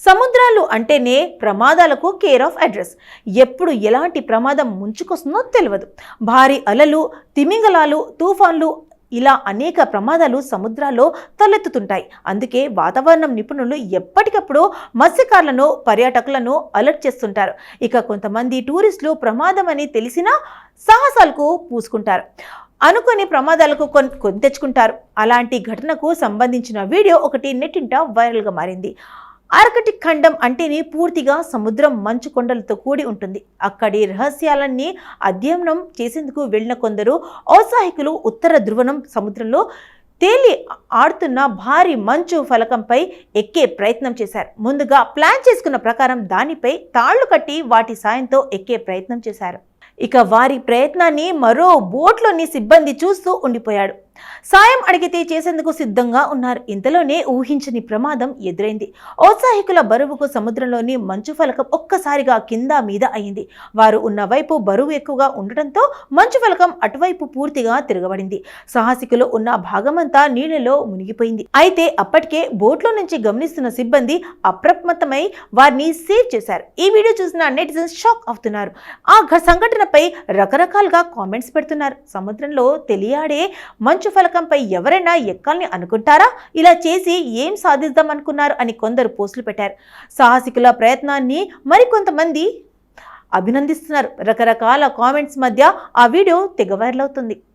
సముద్రాలు అంటేనే ప్రమాదాలకు కేర్ ఆఫ్ అడ్రస్. ఎప్పుడు ఎలాంటి ప్రమాదం ముంచుకొస్తుందో తెలియదు. భారీ అలలు, తిమింగలాలు, తుఫాన్లు ఇలా అనేక ప్రమాదాలు సముద్రాల్లో తలెత్తుతుంటాయి. అందుకే వాతావరణం నిపుణులు ఎప్పటికప్పుడు మత్స్యకారులను, పర్యాటకులను అలర్ట్ చేస్తుంటారు. ఇక కొంతమంది టూరిస్టులు ప్రమాదం అని తెలిసినా సాహసాలకు పూసుకుంటారు. అనుకోని ప్రమాదాలకు కొని తెచ్చుకుంటారు. అలాంటి ఘటనకు సంబంధించిన వీడియో ఒకటి నెట్టింట వైరల్గా మారింది. ఆర్కిటిక్ ఖండం అంటేనే పూర్తిగా సముద్రం, మంచు కొండలతో కూడి ఉంటుంది. అక్కడి రహస్యాలన్నీ అధ్యయనం చేసేందుకు వెళ్లిన కొందరు ఔత్సాహికులు ఉత్తర ధ్రువణం సముద్రంలో తేలి ఆడుతున్న భారీ మంచు ఫలకంపై ఎక్కే ప్రయత్నం చేశారు. ముందుగా ప్లాన్ చేసుకున్న ప్రకారం దానిపై తాళ్లు కట్టి వాటి సాయంతో ఎక్కే ప్రయత్నం చేశారు. ఇక వారి ప్రయత్నాన్ని మరో బోట్లోని సిబ్బంది చూస్తూ ఉండిపోయాడు. సాయం అడిగితే చేసేందుకు సిద్ధంగా ఉన్నారు. ఇంతలోనే ఊహించని ప్రమాదం ఎదురైంది. ఔత్సాహికుల బరువుకు సముద్రంలోని మంచు ఫలకం ఒక్కసారిగా కింద మీద అయింది. వారు ఉన్న వైపు బరువు ఎక్కువగా ఉండటంతో మంచు ఫలకం అటువైపు పూర్తిగా తిరగబడింది. సాహసికులు ఉన్న భాగమంతా నీళ్లలో మునిగిపోయింది. అయితే అప్పటికే బోట్లో నుంచి గమనిస్తున్న సిబ్బంది అప్రమత్తమై వారిని సేవ్ చేశారు. ఈ వీడియో చూసిన నెటిజన్స్ షాక్ అవుతున్నారు. ఆ సంఘటనపై రకరకాలుగా కామెంట్స్ పెడుతున్నారు. సముద్రంలో తెలియాడే మంచు ఫలకంపై ఎవరైనా ఎక్కాలని అనుకుంటారా? ఇలా చేసి ఏం సాధిద్దాం అనుకున్నారు అని కొందరు పోస్టులు పెట్టారు. సాహసికుల ప్రయత్నాన్ని మరికొంతమంది అభినందిస్తున్నారు. రకరకాల కామెంట్స్ మధ్య ఆ వీడియో తెగ వైరల్ అవుతుంది.